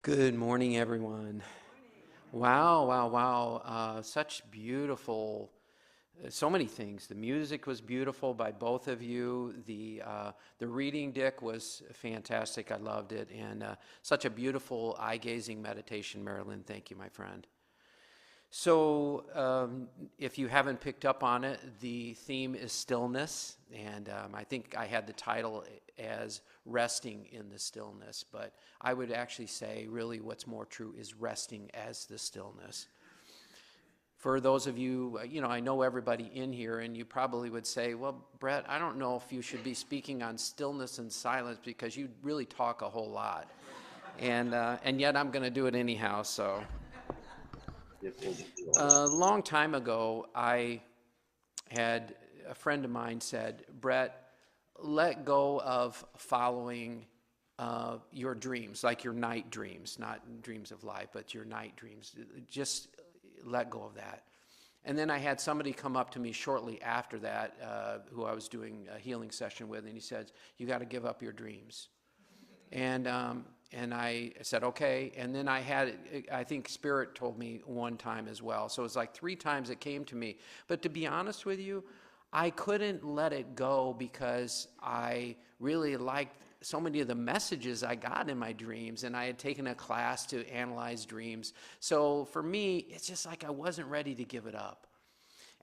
Good morning, everyone. Wow, wow, wow. Such beautiful, so many things. The music was beautiful by both of you. The reading, Dick, was fantastic. I loved it. And such a beautiful eye-gazing meditation, Marilyn. Thank you, my friend. So, if you haven't picked up on it, the theme is stillness, and I think I had the title as resting in the stillness, but I would actually say really what's more true is resting as the stillness. For those of you, I know everybody in here, and you probably would say, well, Brett, I don't know if you should be speaking on stillness and silence because you really talk a whole lot. And yet I'm going to do it anyhow, so... A long time ago, I had a friend of mine said, Brett, let go of following your dreams, like your night dreams, not dreams of life, but your night dreams. Just let go of that. And then I had somebody come up to me shortly after that, who I was doing a healing session with, and he said, you got to give up your dreams. And I said, okay. And then I think Spirit told me one time as well. So it was like 3 times it came to me. But to be honest with you, I couldn't let it go because I really liked so many of the messages I got in my dreams, and I had taken a class to analyze dreams. So for me, it's just like I wasn't ready to give it up.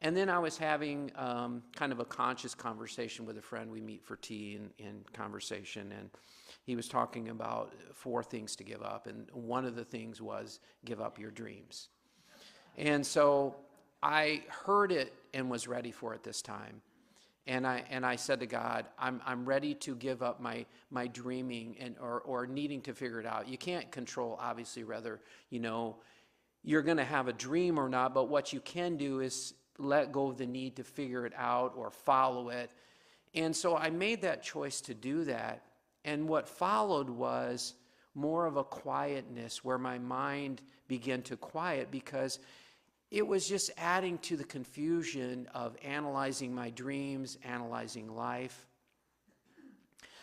And then I was having kind of a conscious conversation with a friend. We meet for tea and conversation, and he was talking about 4 things to give up, and one of the things was give up your dreams. And so I heard it and was ready for it this time. And I said to God, I'm ready to give up my dreaming or needing to figure it out. You can't control, obviously, whether you're going to have a dream or not, but what you can do is let go of the need to figure it out or follow it. And so I made that choice to do that. And what followed was more of a quietness where my mind began to quiet because it was just adding to the confusion of analyzing my dreams, analyzing life.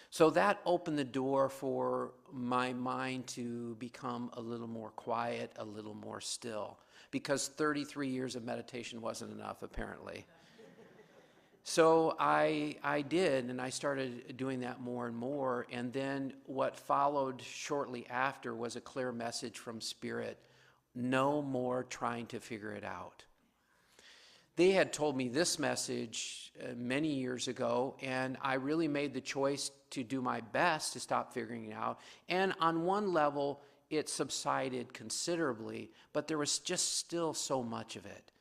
So that opened the door for my mind to become a little more quiet, a little more still, because 33 years of meditation wasn't enough, apparently. So I did, and I started doing that more and more. And then what followed shortly after was a clear message from Spirit: no more trying to figure it out. They had told me this message many years ago, and I really made the choice to do my best to stop figuring it out. And on one level, it subsided considerably, but there was just still so much of it.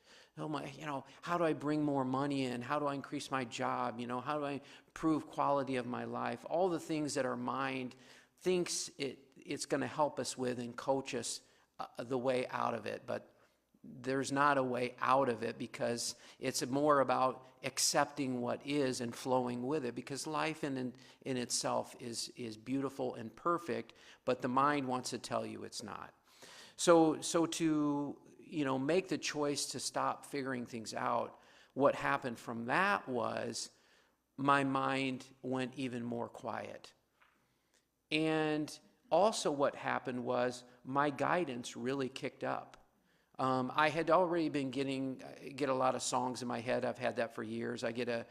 How do I bring more money in? How do I increase my job? How do I improve quality of my life? All the things that our mind thinks it's going to help us with and coach us the way out of it. But there's not a way out of it, because it's more about accepting what is and flowing with it, because life in itself is beautiful and perfect, but the mind wants to tell you it's not. So to make the choice to stop figuring things out, what happened from that was my mind went even more quiet. And also what happened was my guidance really kicked up. I had already been get a lot of songs in my head. I've had that for years. I get a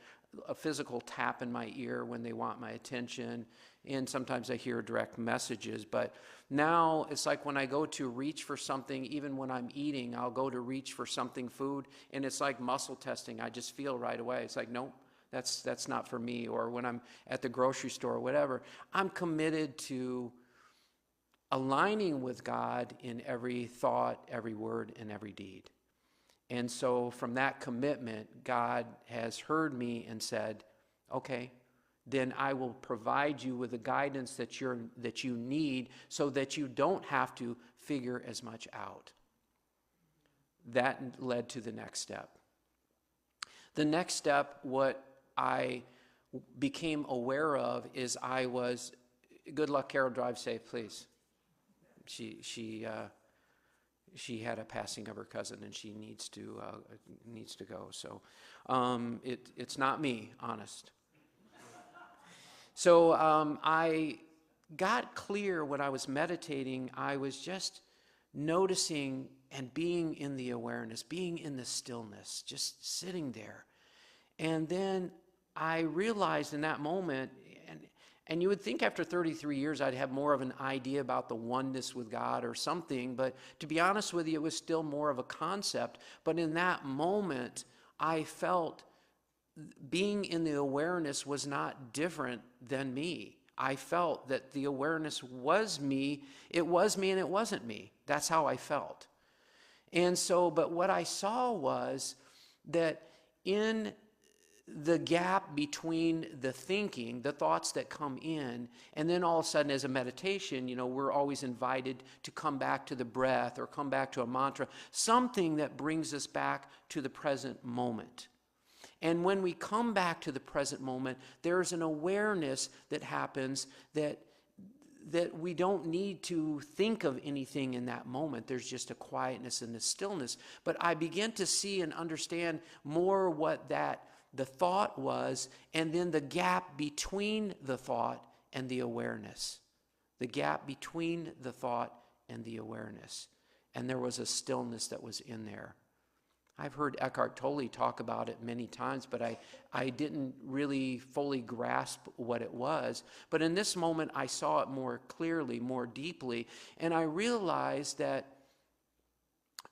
physical tap in my ear when they want my attention, and sometimes I hear direct messages. But now it's like when I go to reach for something, even when I'm eating, I'll go to reach for something, food, and it's like muscle testing. I just feel right away. It's like, nope, that's not for me. Or when I'm at the grocery store or whatever, I'm committed to aligning with God in every thought, every word, and every deed. And so from that commitment, God has heard me and said, okay, then I will provide you with the guidance that you need so that you don't have to figure as much out. That led to the next step. The next step, what I became aware of is good luck, Carol, drive safe, please. She had a passing of her cousin, and she needs to go. So it's not me, honest. So I got clear when I was meditating. I was just noticing and being in the awareness, being in the stillness, just sitting there. And then I realized in that moment, and you would think after 33 years I'd have more of an idea about the oneness with God or something, but to be honest with you, it was still more of a concept. But in that moment, I felt being in the awareness was not different than me. I felt that the awareness was me. It was me and it wasn't me. That's how I felt. And so, but what I saw was that in the gap between the thinking, the thoughts that come in, and then all of a sudden as a meditation, we're always invited to come back to the breath or come back to a mantra, something that brings us back to the present moment. And when we come back to the present moment, there's an awareness that happens that we don't need to think of anything in that moment. There's just a quietness and a stillness. But I begin to see and understand more what the thought was, and then the gap between the thought and the awareness. The gap between the thought and the awareness. And there was a stillness that was in there. I've heard Eckhart Tolle talk about it many times, but I didn't really fully grasp what it was. But in this moment, I saw it more clearly, more deeply, and I realized that,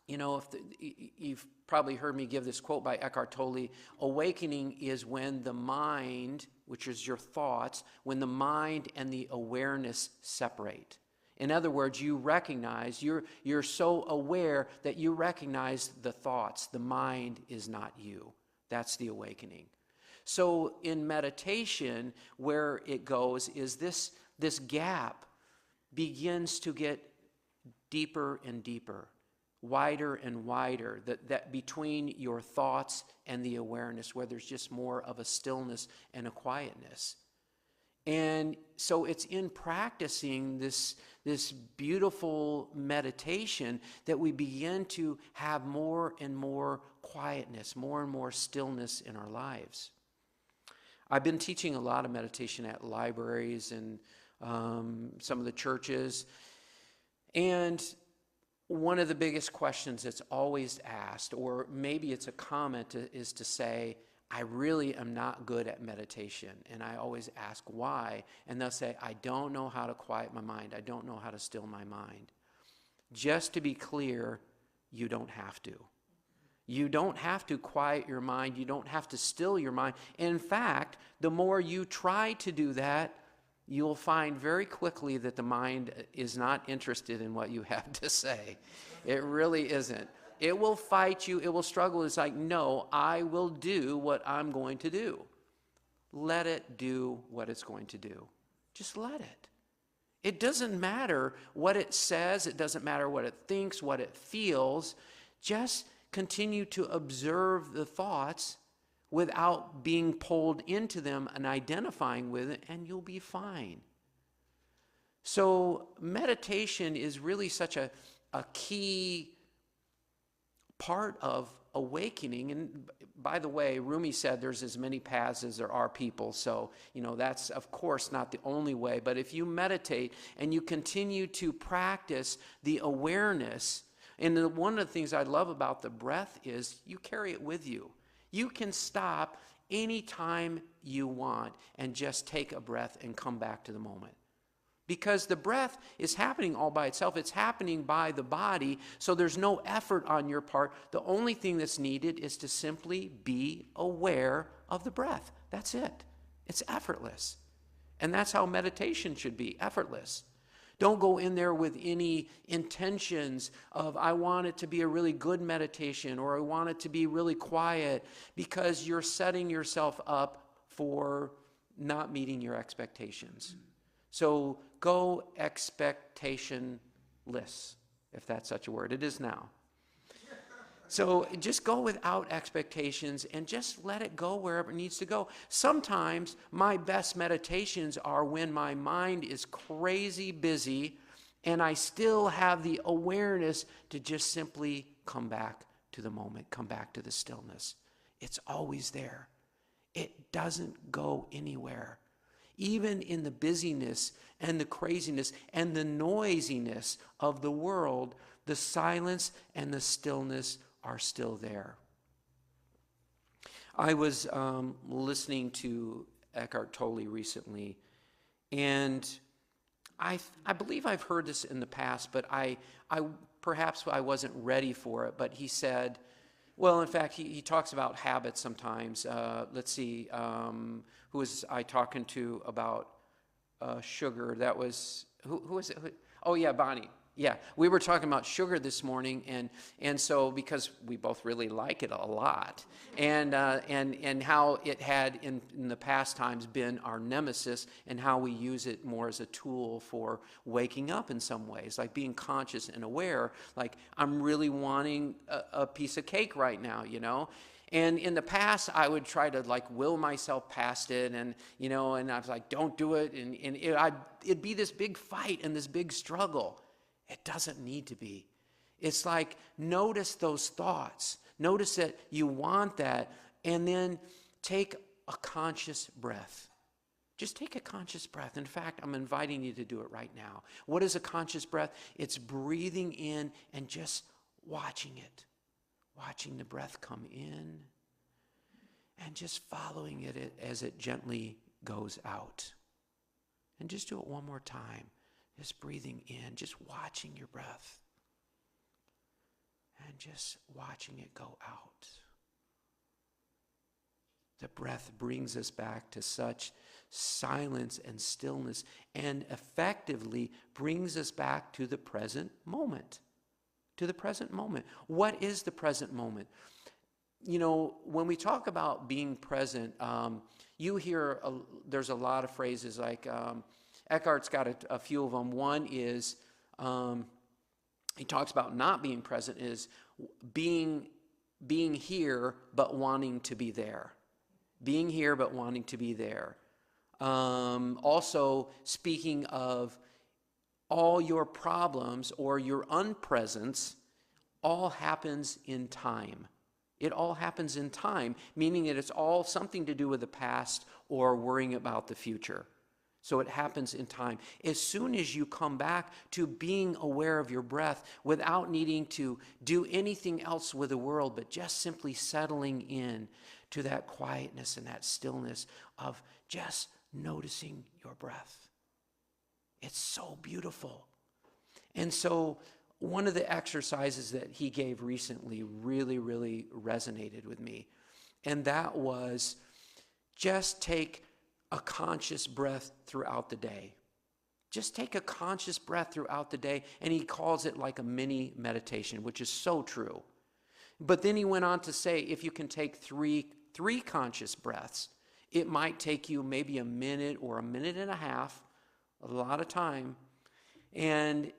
you've probably heard me give this quote by Eckhart Tolle, awakening is when the mind, which is your thoughts, when the mind and the awareness separate. In other words, you recognize, you're so aware that you recognize the thoughts. The mind is not you. That's the awakening. So in meditation, where it goes is this gap begins to get deeper and deeper, wider and wider, that between your thoughts and the awareness, where there's just more of a stillness and a quietness. And so it's in practicing this beautiful meditation that we begin to have more and more quietness, more and more stillness in our lives. I've been teaching a lot of meditation at libraries and some of the churches. And one of the biggest questions that's always asked, or maybe it's a comment, is to say, I really am not good at meditation. And I always ask why. And they'll say, I don't know how to quiet my mind. I don't know how to still my mind. Just to be clear, you don't have to. You don't have to quiet your mind. You don't have to still your mind. In fact, the more you try to do that, you'll find very quickly that the mind is not interested in what you have to say. It really isn't. It will fight you. It will struggle. It's like, no, I will do what I'm going to do. Let it do what it's going to do. Just let it. It doesn't matter what it says. It doesn't matter what it thinks, what it feels. Just continue to observe the thoughts without being pulled into them and identifying with it, and you'll be fine. So meditation is really such a key part of awakening. And by the way, Rumi said there's as many paths as there are people. So, that's of course not the only way. But if you meditate and you continue to practice the awareness, and one of the things I love about the breath is you carry it with you. You can stop anytime you want and just take a breath and come back to the moment. Because the breath is happening all by itself. It's happening by the body, so there's no effort on your part. The only thing that's needed is to simply be aware of the breath. That's it. It's effortless. And that's how meditation should be, effortless. Don't go in there with any intentions of, I want it to be a really good meditation, or I want it to be really quiet, because you're setting yourself up for not meeting your expectations. So go expectationless, if that's such a word. It is now. So just go without expectations and just let it go wherever it needs to go. Sometimes my best meditations are when my mind is crazy busy and I still have the awareness to just simply come back to the moment, come back to the stillness. It's always there. It doesn't go anywhere. Even in the busyness and the craziness and the noisiness of the world, the silence and the stillness are still there. I was listening to Eckhart Tolle recently, and I believe I've heard this in the past, but I perhaps I wasn't ready for it. But he said, well, in fact, he talks about habits sometimes. Let's see, who was I talking to about sugar? That was, who was it? Oh, yeah, Bonnie. Yeah, we were talking about sugar this morning, and so because we both really like it a lot, and how it had in the past times been our nemesis, and how we use it more as a tool for waking up in some ways, like being conscious and aware. Like, I'm really wanting a piece of cake right now, you know. And in the past, I would try to like will myself past it, and you know, and I was like, don't do it, and it'd be this big fight and this big struggle. It doesn't need to be. It's like, notice those thoughts. Notice that you want that, and then take a conscious breath. Just take a conscious breath. In fact, I'm inviting you to do it right now. What is a conscious breath? It's breathing in and just watching it. Watching the breath come in and just following it as it gently goes out. And just do it one more time. Just breathing in, just watching your breath, and just watching it go out. The breath brings us back to such silence and stillness, and effectively brings us back to the present moment. To the present moment. What is the present moment? You know, when we talk about being present, you hear there's a lot of phrases like, Eckhart's got a few of them. One is, he talks about not being present is being here but wanting to be there. Being here but wanting to be there. Also, speaking of all your problems or your unpresence, all happens in time. It all happens in time, meaning that it's all something to do with the past or worrying about the future. So it happens in time. As soon as you come back to being aware of your breath without needing to do anything else with the world, but just simply settling in to that quietness and that stillness of just noticing your breath. It's so beautiful. And so one of the exercises that he gave recently really, really resonated with me. And that was just take a conscious breath throughout the day. Just take a conscious breath throughout the day, and he calls it like a mini meditation, which is so true. But then he went on to say, if you can take three conscious breaths, it might take you maybe a minute or a minute and a half, a lot of time. And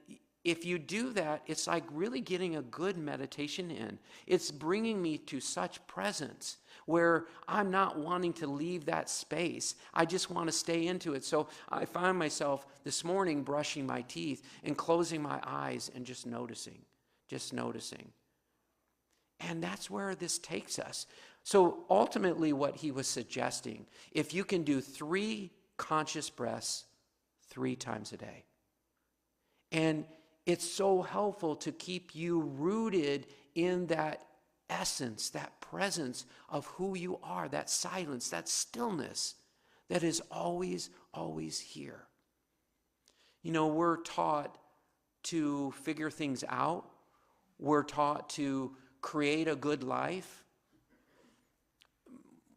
if you do that, it's like really getting a good meditation in. It's bringing me to such presence where I'm not wanting to leave that space. I just want to stay into it. So I find myself this morning brushing my teeth and closing my eyes and just noticing. And that's where this takes us. So ultimately what he was suggesting, if you can do 3 conscious breaths 3 times a day. And it's so helpful to keep you rooted in that essence, that presence of who you are, that silence, that stillness that is always, always here. You know, we're taught to figure things out. We're taught to create a good life.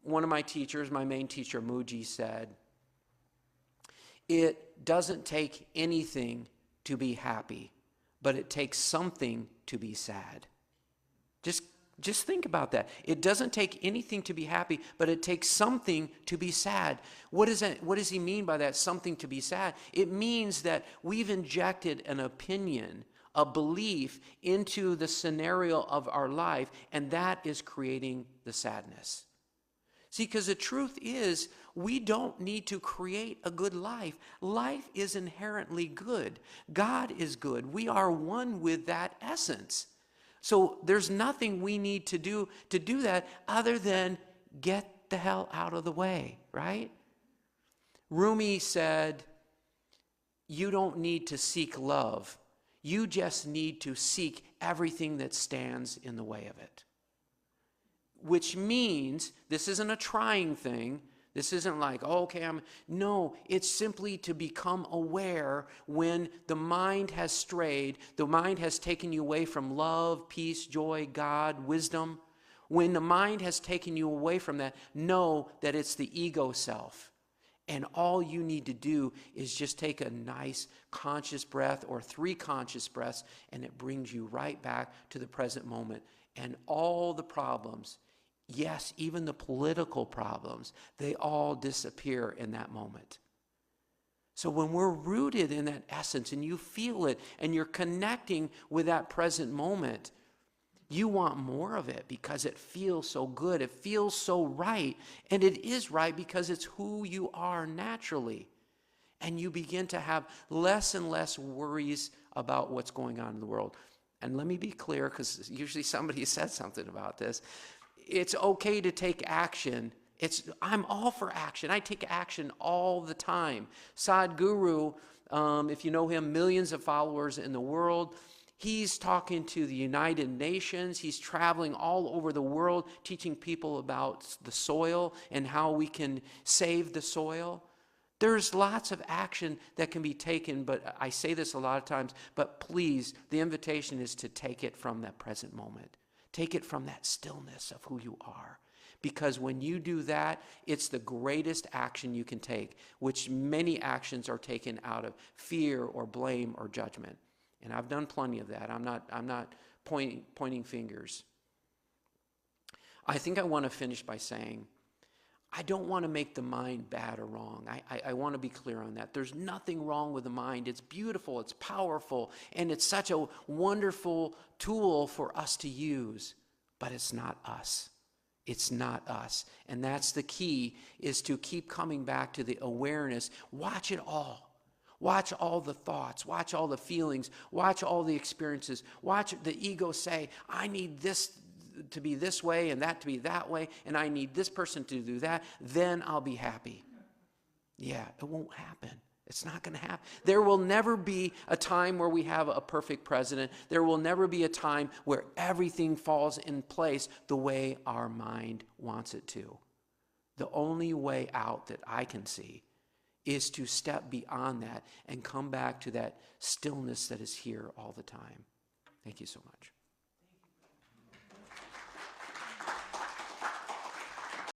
One of my teachers, my main teacher, Muji, said, it doesn't take anything to be happy, but it takes something to be sad. Just think about that. It doesn't take anything to be happy, but it takes something to be sad. What does he mean by that, something to be sad? It means that we've injected an opinion, a belief into the scenario of our life, and that is creating the sadness. See, because the truth is, we don't need to create a good life. Life is inherently good. God is good. We are one with that essence. So there's nothing we need to do that other than get the hell out of the way, right? Rumi said, you don't need to seek love. You just need to seek everything that stands in the way of it. Which means, this isn't a trying thing. This isn't like, oh, okay, no, it's simply to become aware when the mind has strayed, the mind has taken you away from love, peace, joy, God, wisdom. When the mind has taken you away from that, know that it's the ego self. And all you need to do is just take a nice conscious breath or 3 conscious breaths, and it brings you right back to the present moment. And all the problems, yes, even the political problems, they all disappear in that moment. So when we're rooted in that essence and you feel it and you're connecting with that present moment, you want more of it because it feels so good. It feels so right. And it is right because it's who you are naturally. And you begin to have less and less worries about what's going on in the world. And let me be clear, because usually somebody said something about this. It's okay to take action. I'm all for action. I take action all the time. Sadhguru, if you know him, millions of followers in the world. He's talking to the United Nations. He's traveling all over the world, teaching people about the soil and how we can save the soil. There's lots of action that can be taken, but I say this a lot of times, but please, the invitation is to take it from that present moment. Take it from that stillness of who you are. Because when you do that, it's the greatest action you can take, which many actions are taken out of fear or blame or judgment. And I've done plenty of that. I'm not pointing fingers. I think I want to finish by saying, I don't want to make the mind bad or wrong. I want to be clear on that. There's nothing wrong with the mind. It's beautiful, it's powerful, and it's such a wonderful tool for us to use. But it's not us. It's not us. And that's the key, is to keep coming back to the awareness. Watch it all. Watch all the thoughts, watch all the feelings, watch all the experiences, watch the ego say, I need this to be this way and that to be that way, and I need this person to do that, then I'll be happy. Yeah, it won't happen. It's not going to happen. There will never be a time where we have a perfect president. There will never be a time where everything falls in place the way our mind wants it to. The only way out that I can see is to step beyond that and come back to that stillness that is here all the time. Thank you so much.